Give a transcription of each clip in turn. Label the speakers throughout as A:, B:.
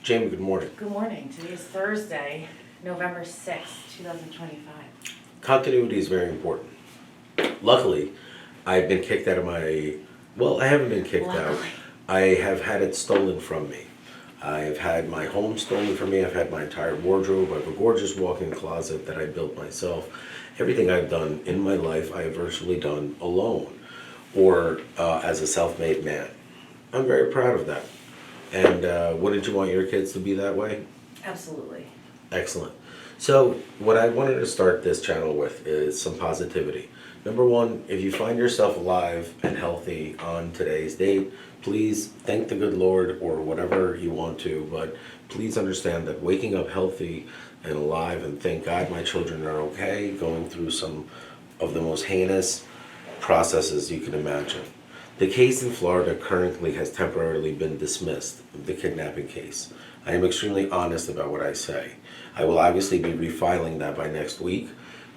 A: Jamie, good morning.
B: Good morning. Today is Thursday, November 6th, 2025.
A: Continuity is very important. Luckily, I've been kicked out of I haven't been kicked out.
B: Luckily.
A: I have had it stolen from me. I've had my home stolen from me. I've had my entire wardrobe. I have a gorgeous walk-in closet that I built myself. Everything I've done in my life, I have virtually done alone or as a self-made man. I'm very proud of that. And wouldn't you want your kids to be that way?
B: Absolutely.
A: Excellent. So what I wanted to start this channel with is some positivity. Number one, if you find yourself alive and healthy on today's date, please thank the good Lord or whatever you want to, but please understand that waking up healthy and alive and thank God my children are okay, going through some of the most heinous processes you can imagine. The case in Florida currently has temporarily been dismissed, the kidnapping case. I am extremely honest about what I say. I will obviously be refiling that by next week,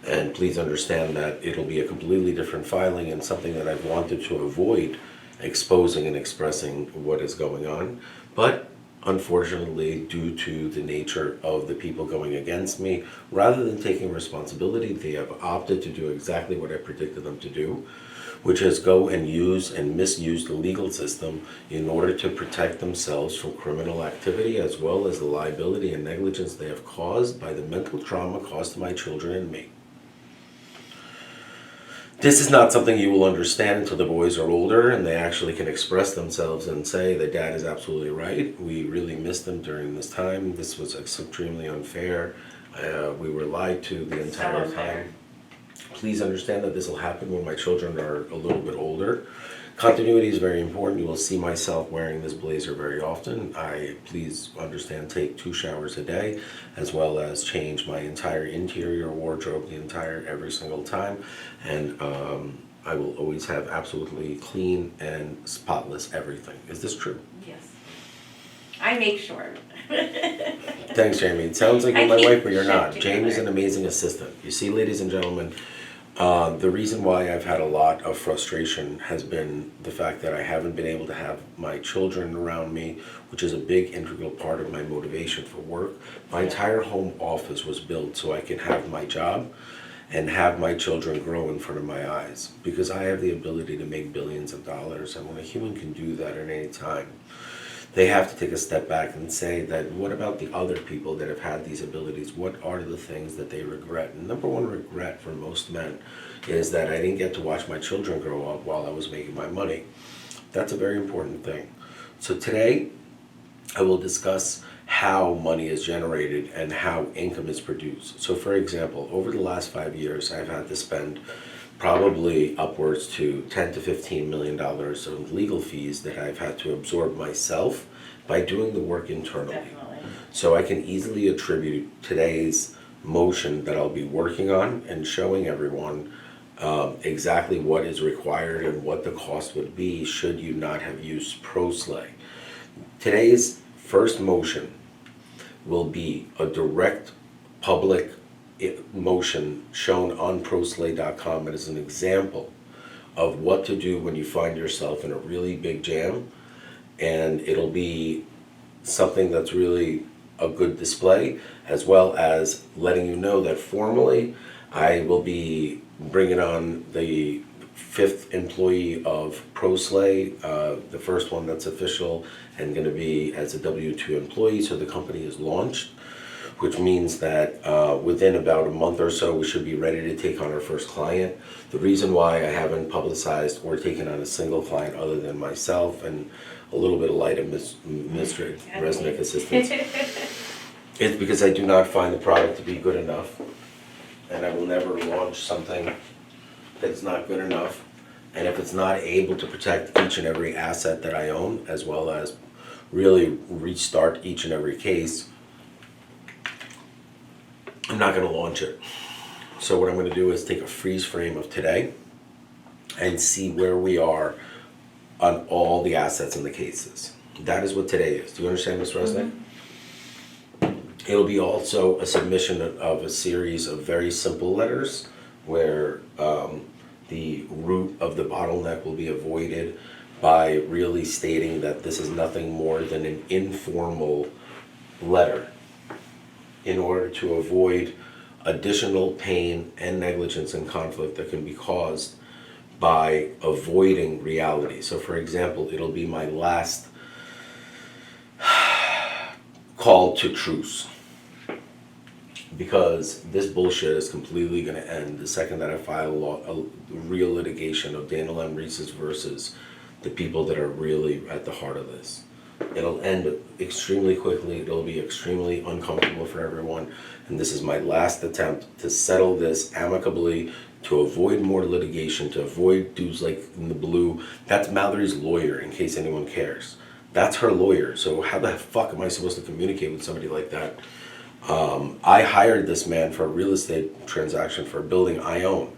A: and please understand that it'll be a completely different filing and something that I've wanted to avoid exposing and expressing what is going on. But unfortunately, due to the nature of the people going against me, rather than taking responsibility, they have opted to do exactly what I predicted them to do, which is go and use and misuse the legal system in order to protect themselves from criminal activity as well as the liability and negligence they have caused by the mental trauma caused to my children and me. This is not something you will understand until the boys are older and they actually can express themselves and say that Dad is absolutely right. We really missed them during this time. This was extremely unfair. We were lied to the entire time. Please understand that this will happen when my children are a little bit older. Continuity is very important. You will see myself wearing this blazer very often. Please understand, take 2 showers a day, as well as change my entire interior wardrobe every single time. And I will always have absolutely clean and spotless everything. Is this true?
B: Yes. I make sure.
A: Thanks, Jamie. It sounds like you're my wife, but you're not.
B: Shit
A: Jamie's an
B: together.
A: amazing assistant. You see, ladies and gentlemen, the reason why I've had a lot of frustration has been the fact that I haven't been able to have my children around me, which is a big integral part of my motivation for work. My entire home office was built so I can have my job and have my children grow in front of my eyes, because I have the ability to make billions of dollars, and when a human can do that at any time, they have to take a step back and say that what about the other people that have had these abilities? What are the things that they regret? And number one regret for most men is that I didn't get to watch my children grow up while I was making my money. That's a very important thing. So today, I will discuss how money is generated and how income is produced. So for example, over the last 5 years, I've had to spend probably upwards to $10 to $15 million of legal fees that I've had to absorb myself by doing the work internally.
B: Definitely.
A: So I can easily attribute today's motion that I'll be working on and showing everyone exactly what is required and what the cost would be should you not have used ProSlay. Today's first motion will be a direct public motion shown on proslay.com as an example of what to do when you find yourself in a really big jam, and it'll be something that's really a good display, as well as letting you know that formally I will be bringing on the 5th employee of ProSlay, the first one that's official and going to be as a W-2 employee, so the company is launched, which means that within about a month or so, we should be ready to take on our first client. The reason why I haven't publicized or taken on a single client other than myself and a little bit of light administrative Resnick assistance is because I do not find the product to be good enough, and I will never launch something that's not good enough. And if it's not able to protect each and every asset that I own, as well as really restart each and every case, I'm not going to launch it. So what I'm going to do is take a freeze frame of today and see where we are on all the assets in the cases. That is what today is. Do you understand, Ms. Resnick? It'll be also a submission of a series of very simple letters where the root of the bottleneck will be avoided by really stating that this is nothing more than an informal letter in order to avoid additional pain and negligence and conflict that can be caused by avoiding reality. So for example, it'll be my last call to truce, because this bullshit is completely going to end the second that I file a real litigation of Daniel M. Reese's versus the people that are really at the heart of this. It'll end extremely quickly. It'll be extremely uncomfortable for everyone. And this is my last attempt to settle this amicably, to avoid more litigation, to avoid dudes like in the blue. That's Mallory's lawyer, in case anyone cares. That's her lawyer. So how the fuck am I supposed to communicate with somebody like that? I hired this man for a real estate transaction for a building I own.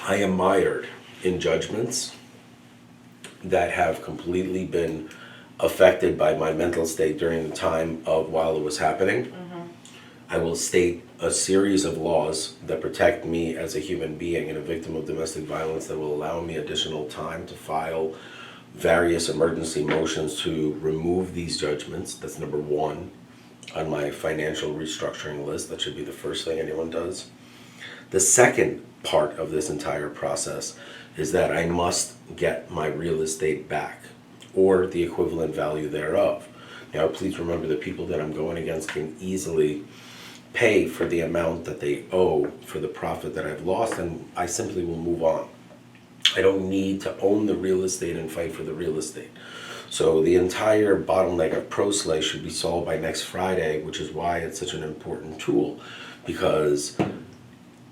A: I am mired in judgments that have completely been affected by my mental state during the time of while it was happening. I will state a series of laws that protect me as a human being and a victim of domestic violence that will allow me additional time to file various emergency motions to remove these judgments. That's number one on my financial restructuring list. That should be the first thing anyone does. The second part of this entire process is that I must get my real estate back, or the equivalent value thereof. Now, please remember, the people that I'm going against can easily pay for the amount that they owe for the profit that I've lost, and I simply will move on. I don't need to own the real estate and fight for the real estate. So the entire bottleneck of ProSlay should be solved by next Friday, which is why it's such an important tool, because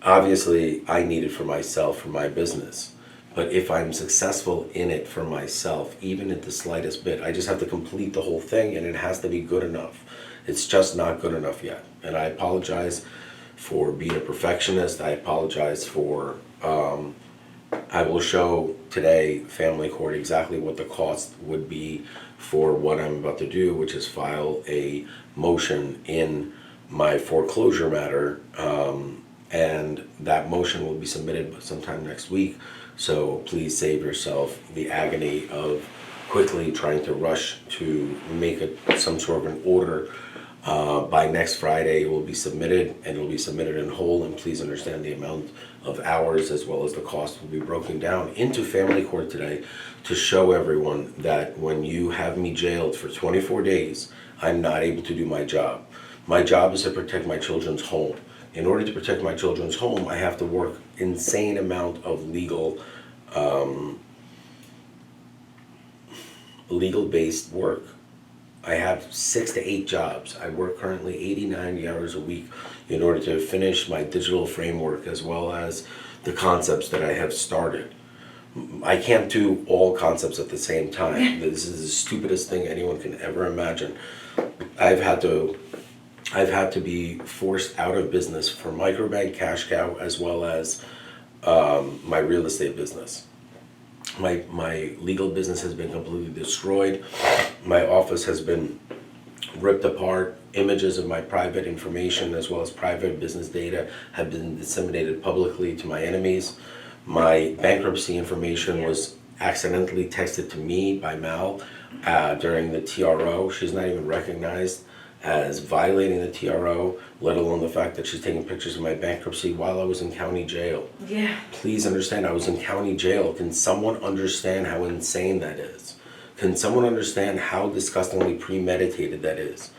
A: obviously I need it for myself, for my business. But if I'm successful in it for myself, even at the slightest bit, I just have to complete the whole thing, and it has to be good enough. It's just not good enough yet. And I apologize for being a perfectionist. I apologize for, I will show today, family court, exactly what the cost would be for what I'm about to do, which is file a motion in my foreclosure matter. And that motion will be submitted sometime next week. So please save yourself the agony of quickly trying to rush to make some sort of an order. By next Friday, it will be submitted, and it will be submitted in whole. And please understand the amount of hours as well as the cost will be broken down into family court today to show everyone that when you have me jailed for 24 days, I'm not able to do my job. My job is to protect my children's home. In order to protect my children's home, I have to work insane amount of legal-based work. I have 6 to 8 jobs. I work currently 80, 90 hours a week in order to finish my digital framework as well as the concepts that I have started. I can't do all concepts at the same time. This is the stupidest thing anyone can ever imagine. I've had to be forced out of business for Microbank, Cash Cow, as well as my real estate business. My legal business has been completely destroyed. My office has been ripped apart. Images of my private information as well as private business data have been disseminated publicly to my enemies. My bankruptcy information was accidentally texted to me by Mal during the TRO. She's not even recognized as violating the TRO, let alone the fact that she's taking pictures of my bankruptcy while I was in county jail.
B: Yeah.
A: Please understand, I was in county jail. Can someone understand how insane that is? Can someone understand how disgustingly premeditated that is?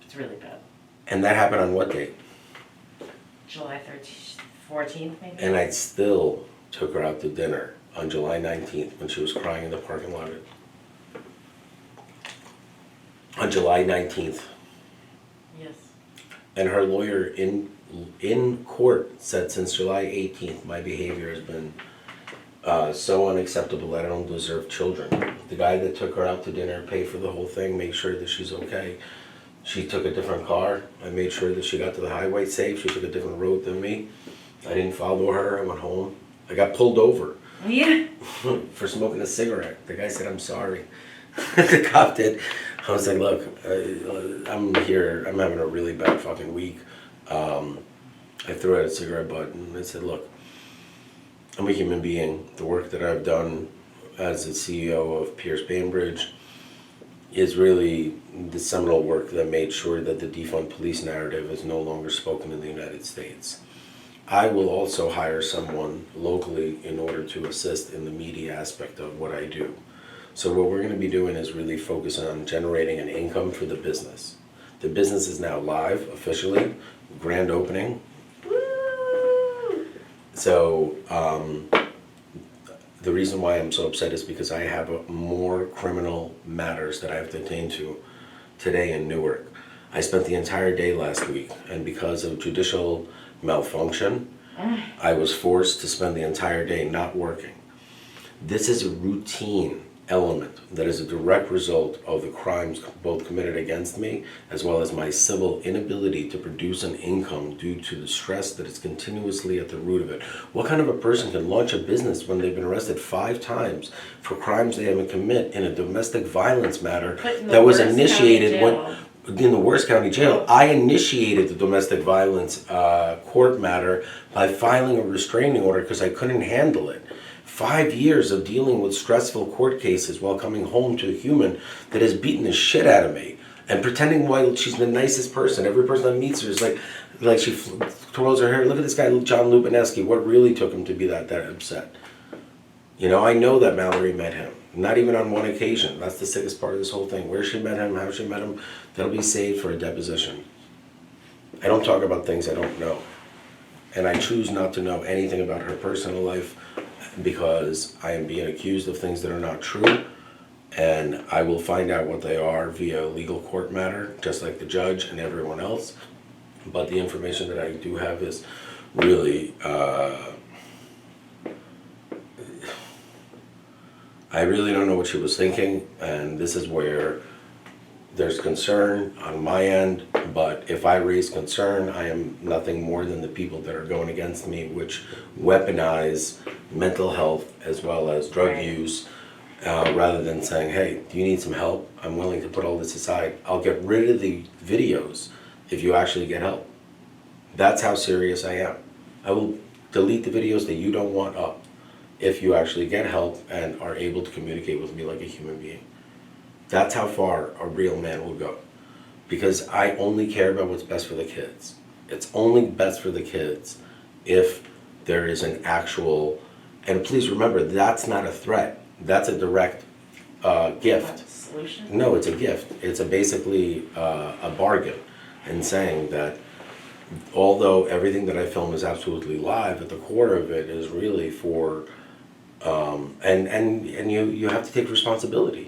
B: It's really bad.
A: And that happened on what date?
B: July 13th, 14th maybe?
A: And I still took her out to dinner on July 19th when she was crying in the parking lot. On July 19th.
B: Yes.
A: And her lawyer in court said since July 18th, my behavior has been so unacceptable that I don't deserve children. The guy that took her out to dinner paid for the whole thing, made sure that she's okay. She took a different car. I made sure that she got to the highway safe. She took a different road than me. I didn't follow her. I went home. I got pulled over.
B: Yeah.
A: For smoking a cigarette. The guy said, "I'm sorry." The cop did. I was like, "Look, I'm here. I'm having a really bad fucking week." I threw out a cigarette butt and I said, "Look, I'm a human being. The work that I've done as the CEO of Pierce Bainbridge is really the seminal work that made sure that the defund police narrative is no longer spoken in the United States. I will also hire someone locally in order to assist in the media aspect of what I do. So what we're going to be doing is really focus on generating an income for the business. The business is now live officially, grand opening.
B: Woo!
A: So the reason why I'm so upset is because I have more criminal matters that I have to attend to today in Newark. I spent the entire day last week, and because of judicial malfunction, I was forced to spend the entire day not working. This is a routine element that is a direct result of the crimes both committed against me as well as my civil inability to produce an income due to the stress that is continuously at the root of it. What kind of a person can launch a business when they've been arrested 5 times for crimes they haven't commit in a domestic violence matter that was initiated in the worst county jail? I initiated the domestic violence court matter by filing a restraining order because I couldn't handle it. 5 years of dealing with stressful court cases while coming home to a human that has beaten the shit out of me and pretending while she's the nicest person. Every person that meets her is like she twirls her hair. Look at this guy, John Lupinesky. What really took him to be that upset? You know, I know that Mallory met him. Not even on one occasion. That's the sickest part of this whole thing. Where she met him, how she met him, that'll be saved for a deposition. I don't talk about things I don't know. And I choose not to know anything about her personal life because I am being accused of things that are not true, and I will find out what they are via legal court matter, just like the judge and everyone else. But the information that I do have is really, I really don't know what she was thinking, and this is where there's concern on my end, but if I raise concern, I am nothing more than the people that are going against me, which weaponize mental health as well as drug use, rather than saying, hey, do you need some help? I'm willing to put all this aside. I'll get rid of the videos if you actually get help. That's how serious I am. I will delete the videos that you don't want up if you actually get help and are able to communicate with me like a human being. That's how far a real man will go. Because I only care about what's best for the kids. It's only best for the kids if there is an actual, and please remember, that's not a threat. That's a direct gift.
B: Solution?
A: No, it's a gift. It's basically a bargain in saying that although everything that I film is absolutely live, at the core of it is really for, and you have to take responsibility.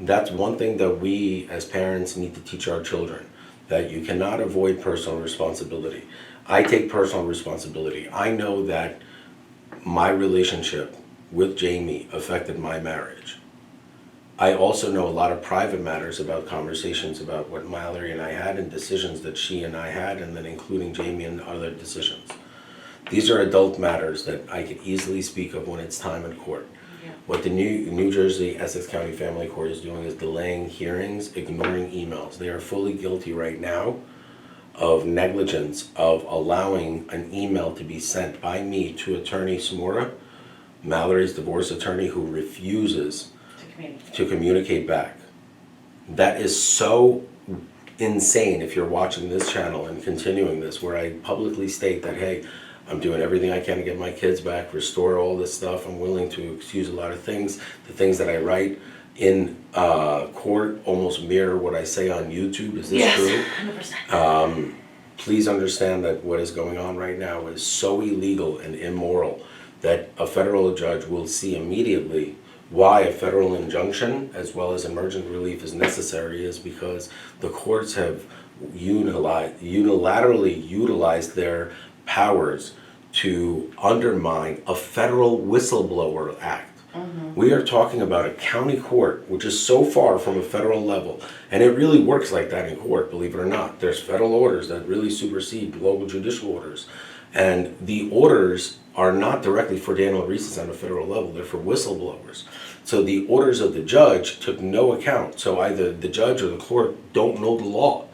A: That's one thing that we as parents need to teach our children, that you cannot avoid personal responsibility. I take personal responsibility. I know that my relationship with Jamie affected my marriage. I also know a lot of private matters about conversations about what Mallory and I had and decisions that she and I had, and then including Jamie and other decisions. These are adult matters that I could easily speak of when it's time in court. What the New Jersey Essex County Family Court is doing is delaying hearings, ignoring emails. They are fully guilty right now of negligence of allowing an email to be sent by me to Attorney Samora, Mallory's divorce attorney, who refuses to communicate back. That is so insane if you're watching this channel and continuing this, where I publicly state that, hey, I'm doing everything I can to get my kids back, restore all this stuff. I'm willing to excuse a lot of things. The things that I write in court almost mirror what I say on YouTube. Is this true?
B: 100%.
A: Please understand that what is going on right now is so illegal and immoral that a federal judge will see immediately why a federal injunction as well as emergent relief is necessary, is because the courts have unilaterally utilized their powers to undermine a federal whistleblower act. We are talking about a county court, which is so far from a federal level, and it really works like that in court, believe it or not. There's federal orders that really supersede local judicial orders, and the orders are not directly for Daniel Reeses on a federal level, they're for whistleblowers. So the orders of the judge took no account, so either the judge or the court don't know the law.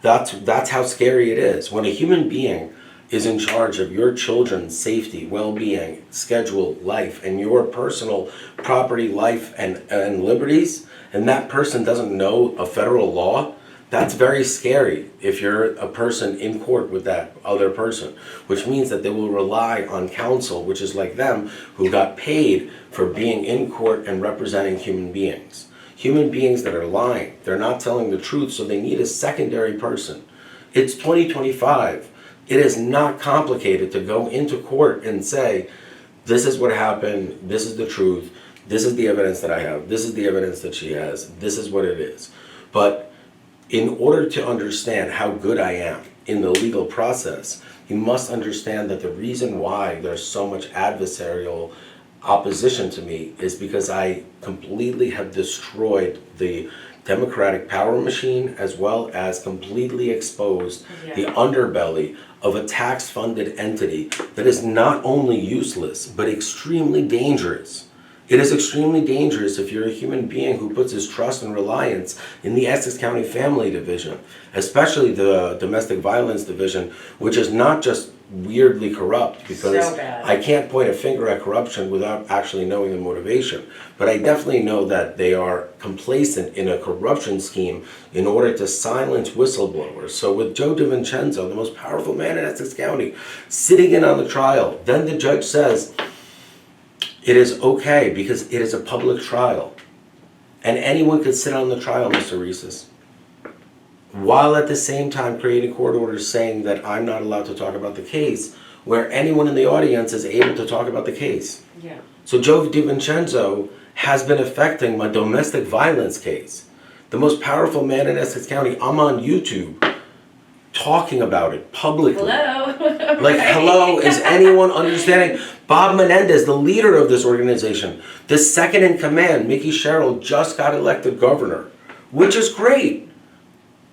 A: That's how scary it is. When a human being is in charge of your children's safety, well-being, schedule, life, and your personal property, life, and liberties, and that person doesn't know a federal law, that's very scary if you're a person in court with that other person, which means that they will rely on counsel, which is like them, who got paid for being in court and representing human beings. Human beings that are lying, they're not telling the truth, so they need a secondary person. It's 2025. It is not complicated to go into court and say, this is what happened, this is the truth, this is the evidence that I have, this is the evidence that she has, this is what it is. But in order to understand how good I am in the legal process, you must understand that the reason why there's so much adversarial opposition to me is because I completely have destroyed the democratic power machine, as well as completely exposed the underbelly of a tax-funded entity that is not only useless, but extremely dangerous. It is extremely dangerous if you're a human being who puts his trust and reliance in the Essex County Family Division, especially the Domestic Violence Division, which is not just weirdly corrupt, because
B: So bad.
A: I can't point a finger at corruption without actually knowing the motivation. But I definitely know that they are complacent in a corruption scheme in order to silence whistleblowers. So with Joe DiVincenzo, the most powerful man in Essex County, sitting in on the trial, then the judge says, it is okay because it is a public trial. And anyone could sit on the trial, Mr. Reeses, while at the same time creating court orders saying that I'm not allowed to talk about the case, where anyone in the audience is able to talk about the case.
B: Yeah.
A: So Joe DiVincenzo has been affecting my domestic violence case. The most powerful man in Essex County, I'm on YouTube talking about it publicly.
B: Hello.
A: Like, hello, is anyone understanding? Bob Menendez, the leader of this organization, the second in command, Mickey Sherrill, just got elected governor, which is great.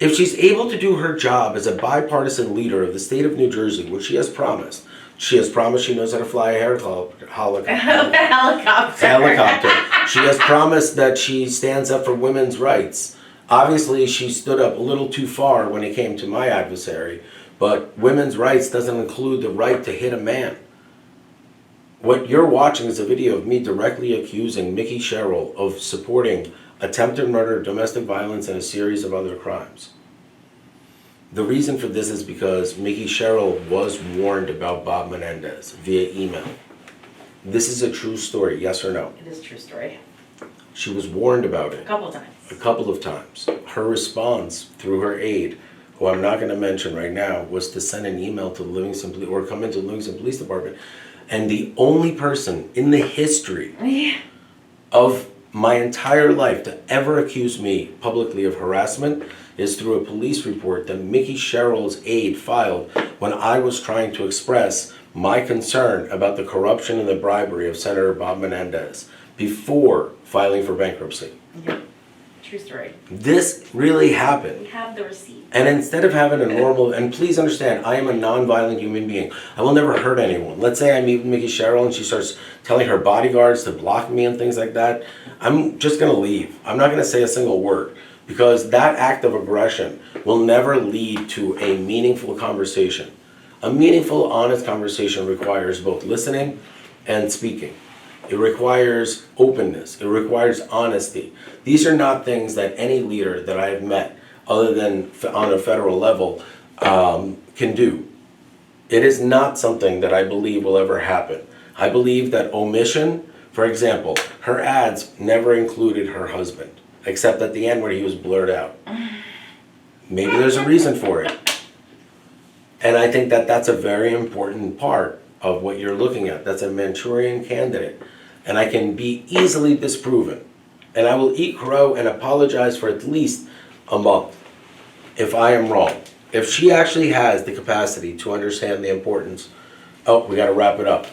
A: If she's able to do her job as a bipartisan leader of the state of New Jersey, which she has promised she knows how to fly a helicopter. She has promised that she stands up for women's rights. Obviously, she stood up a little too far when it came to my adversary, but women's rights doesn't include the right to hit a man. What you're watching is a video of me directly accusing Mickey Sherrill of supporting attempted murder, domestic violence, and a series of other crimes. The reason for this is because Mickey Sherrill was warned about Bob Menendez via email. This is a true story, yes or no?
B: It is a true story.
A: She was warned about it.
B: A couple times.
A: A couple of times. Her response through her aide, who I'm not going to mention right now, was to send an email to the Livingston Police, or come into the Livingston Police Department. And the only person in the history of my entire life to ever accuse me publicly of harassment is through a police report that Mickey Sherrill's aide filed when I was trying to express my concern about the corruption and the bribery of Senator Bob Menendez before filing for bankruptcy.
B: Yeah. True story.
A: This really happened.
B: We have the receipt.
A: And instead of having a normal, and please understand, I am a non-violent human being. I will never hurt anyone. Let's say I meet with Mickey Sherrill and she starts telling her bodyguards to block me and things like that. I'm just going to leave. I'm not going to say a single word, because that act of aggression will never lead to a meaningful conversation. A meaningful, honest conversation requires both listening and speaking. It requires openness. It requires honesty. These are not things that any leader that I have met, other than on a federal level, can do. It is not something that I believe will ever happen. I believe that omission, for example, her ads never included her husband, except at the end where he was blurred out. Maybe there's a reason for it. And I think that that's a very important part of what you're looking at. That's a Manchurian candidate. And I can be easily disproven. And I will eat crow and apologize for at least a month if I am wrong. If she actually has the capacity to understand the importance. Oh, we got to wrap it up.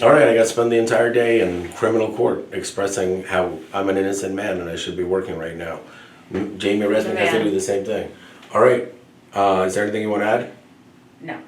A: All right, I got to spend the entire day in criminal court expressing how I'm an innocent man and I should be working right now. Jamie Resnick has to do the same thing. All right, is there anything you want to add?
B: No.